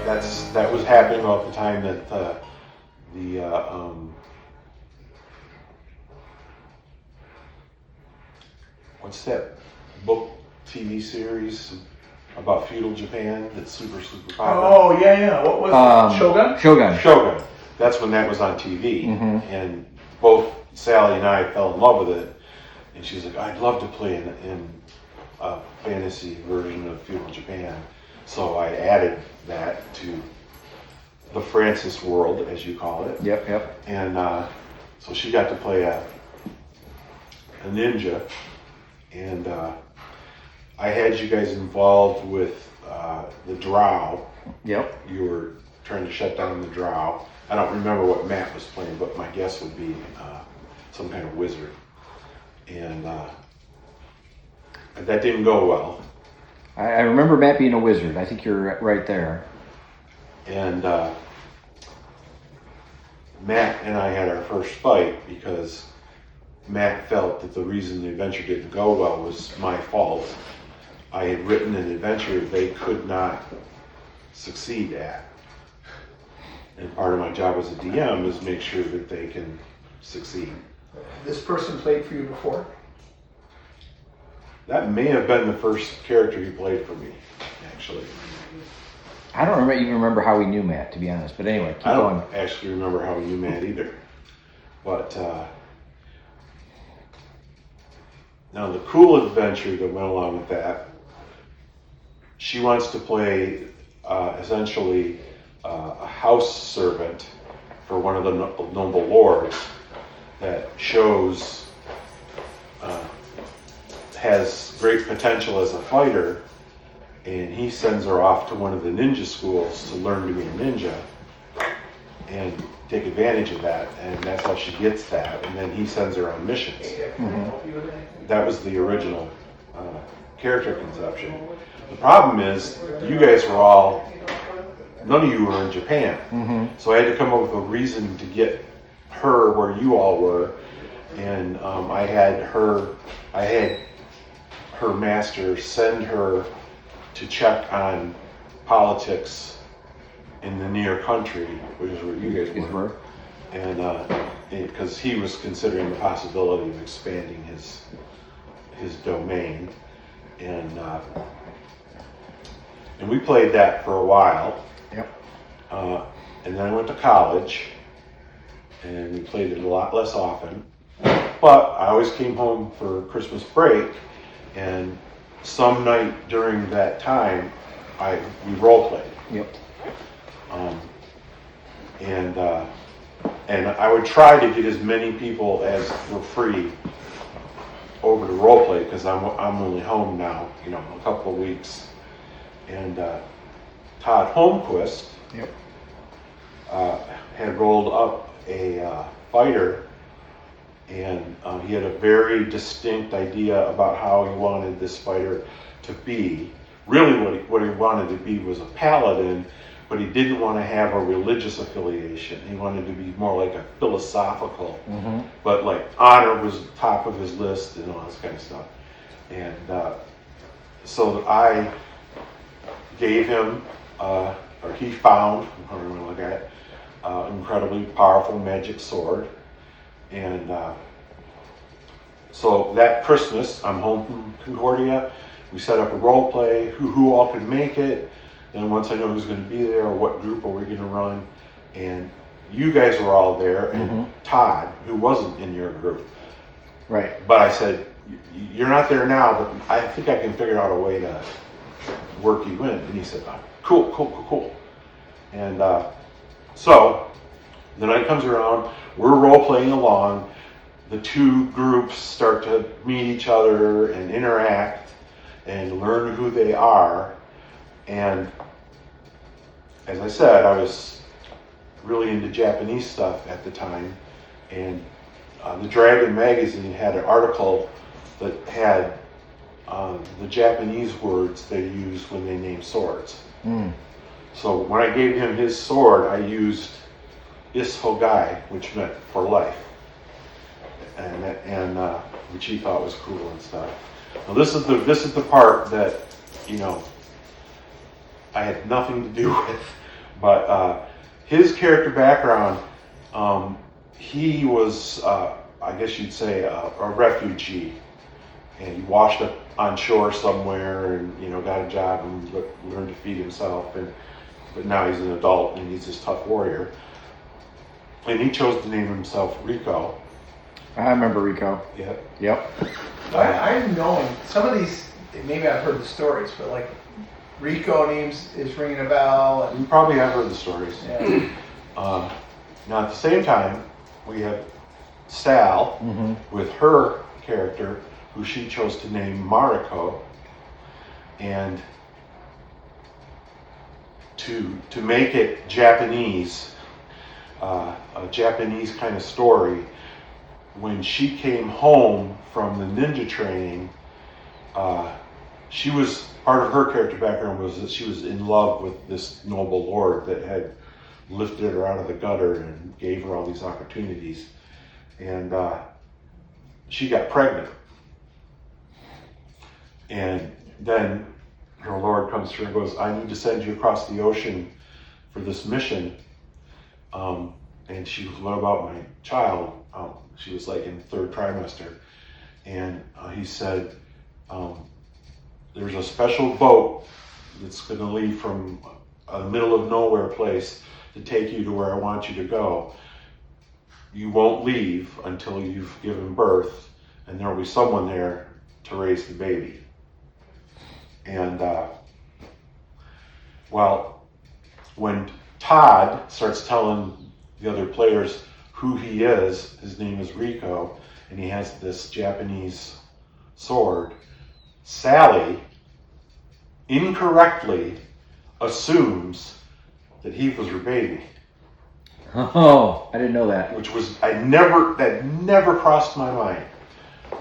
that was happening about the time that what's that book TV series about feudal Japan that's super popular? Oh yeah. What was it? Shogun? Shogun. That's when that was on TV, and both Sally and I fell in love with it. And she's like, I'd love to play in a fantasy version of feudal Japan. So I added that to the Francis world, as you call it. Yep. And so she got to play a ninja. And I had you guys involved with the drow. Yep. You were trying to shut down the drow. I don't remember what Matt was playing, but my guess would be some kind of wizard. And that didn't go well. I remember Matt being a wizard. I think you're right there. And Matt and I had our first fight because Matt felt that the reason the adventure didn't go well was my fault. I had written an adventure they could not succeed at. And part of my job as a DM is make sure that they can succeed. This person played for you before? That may have been the first character he played for me, actually. I don't even remember how we knew Matt, to be honest. But anyway, keep I going. don't actually remember how we knew Matt either. But now the cool adventure that went along with that, she wants to play essentially a house servant for one of the noble lords that has great potential as a fighter, and he sends her off to one of the ninja schools to learn to be a ninja and take advantage of that, and that's how she gets that, and then he sends her on missions. That was the original character conception. The problem is, you guys were all, none of you were in Japan, so I had to come up with a reason to get her where you all were, and I had her master send her to check on politics in the near country, which is where you guys were, and because he was considering the possibility of expanding his domain, and we played that for a while. Yep. And then I went to college, and we played it a lot less often. But I always came home for Christmas break, and some night during that time, we role played. Yep. And I would try to get as many people as were free over to role play because I'm only home now, a couple of weeks. And Todd Homequist had rolled up a fighter, and he had a very distinct idea about how he wanted this fighter to be. Really what he wanted to be was a paladin, but he didn't want to have a religious affiliation. He wanted to be more like a philosophical, but like honor was top of his list and all this kind of stuff. And so I gave him, or he found, however you want to look at it, incredibly powerful magic sword. And so that Christmas, I'm home from Concordia. We set up a role play, who all could make it. Then once I know who's going to be there, what group are we going to run, and you guys were all there, and Todd, who wasn't in your group. Right. But I said, you're not there now, but I think I can figure out a way to work you in. And he said, cool. And so the night comes around, we're role-playing along, the two groups start to meet each other and interact and learn who they are. And as I said, I was really into Japanese stuff at the time, and the Dragon magazine had an article that had the Japanese words they used when they named swords. So when I gave him his sword, I used Ishogai, which meant for life, and which he thought was cool and stuff. Now this is the part that I had nothing to do with, But his character background, he was, I guess you'd say, a refugee. And he washed up on shore somewhere and, got a job and learned to feed himself. But now he's an adult and he's this tough warrior. And he chose to name himself Rico. I remember Rico. Yeah. Yep. I'm knowing some of these, maybe I've heard the stories, but like Rico names is ringing a bell. And, You probably have heard the stories. yeah. Now at the same time, we have Sal with her character, who she chose to name Mariko. And to make it Japanese, a Japanese kind of story, when she came home from the ninja training, she was, part of her character background was that she was in love with this noble lord that had lifted her out of the gutter and gave her all these opportunities. And she got pregnant. And then her lord comes to her and goes, I need to send you across the ocean for this mission. And she was, what about my child? She was like in the third trimester. And he said, there's a special boat that's going to leave from a middle of nowhere place to take you to where I want you to go. You won't leave until you've given birth, and there will be someone there to raise the baby. And, well, when Todd starts telling the other players who he is, his name is Rico, and he has this Japanese sword, Sally incorrectly assumes that he was her baby. Oh, I didn't know that. Which was, that never crossed my mind.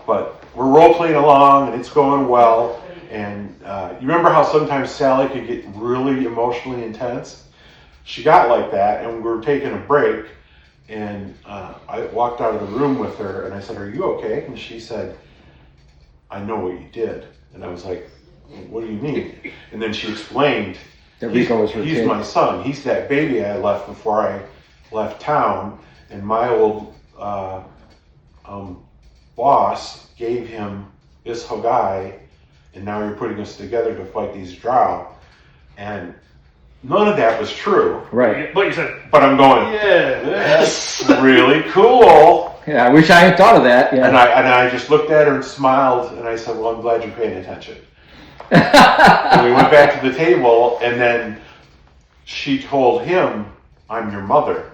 But we're role-playing along, and it's going well. And you remember how sometimes Sally could get really emotionally intense? She got like that, and we were taking a break, and I walked out of the room with her, and I said, are you okay? And she said, I know what you did. And I was like, what do you mean? And then she explained, That Rico was her he's kid. my son. He's that baby I left before I left town, and my old boss gave him this Hogai, and now you're putting us together to fight these drow. And none of that was true. Right. But you said, But I'm going, yeah, that's really cool. Yeah, I wish I had thought of that. Yeah. And I just looked at her and smiled, and I said, well, I'm glad you're paying attention. And we went back to the table, and then she told him, I'm your mother.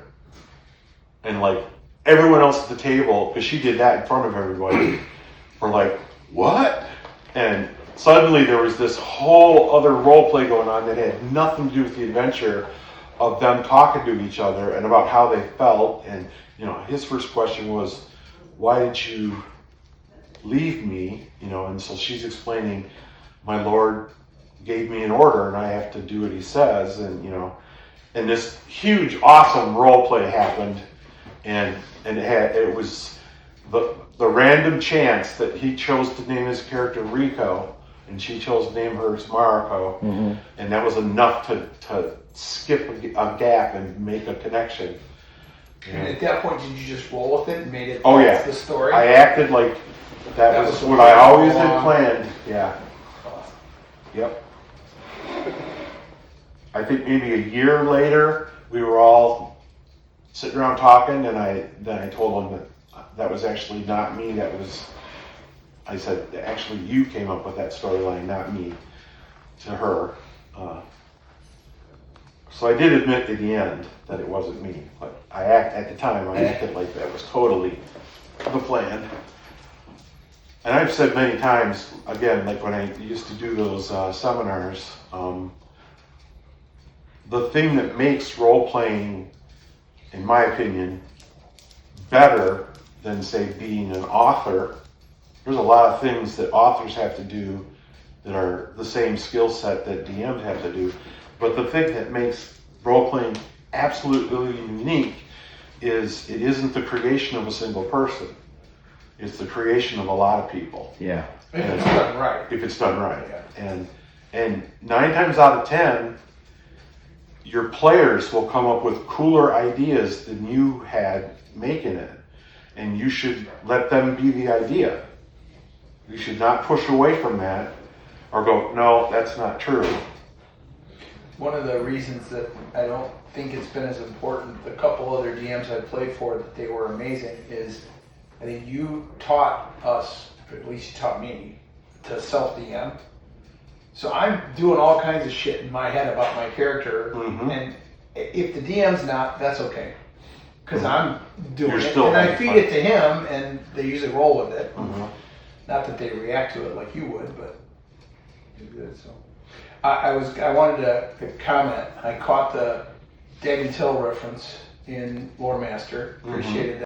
And like everyone else at the table, because she did that in front of everybody, were like, what? And suddenly there was this whole other role play going on that had nothing to do with the adventure of them talking to each other and about how they felt. And his first question was, why did you leave me? And so she's explaining, my lord gave me an order and I have to do what he says. And and this huge, awesome role play happened, and it was the random chance that he chose to name his character Rico, and she chose to name hers Mariko, and that was enough to skip a gap and make a connection. And at that point, did you just roll with it and made it the story? I acted like that was what I always had planned. Yeah. Yep. I think maybe a year later, we were all sitting around talking, and I told him that was actually not me. I said, actually, you came up with that storyline, not me, to her. So I did admit at the end that it wasn't me, but at the time I acted like that was totally the plan. And I've said many times, again, like when I used to do those seminars, the thing that makes role-playing, in my opinion, better than, say, being an author, there's a lot of things that authors have to do that are the same skill set that DMs have to do. But the thing that makes role-playing absolutely unique is it isn't the creation of a single person. It's the creation of a lot of people. Yeah. If it's done right. If it's done right. Yeah. And 9 times out of 10, your players will come up with cooler ideas than you had making it. And you should let them be the idea. You should not push away from that or go, no, that's not true. One of the reasons that I don't think it's been as important, the couple other DMs I played for that they were amazing, is I think you taught us, or at least you taught me, to self-DM. So I'm doing all kinds of shit in my head about my character, and if the DM's not, that's okay. Because I'm doing You're it, still and I having feed fun. it to him, and they usually roll with it. Not that they react to it like you would, but it's good. So I wanted to comment. I caught the Danny Till reference in Lore Master. Appreciated that.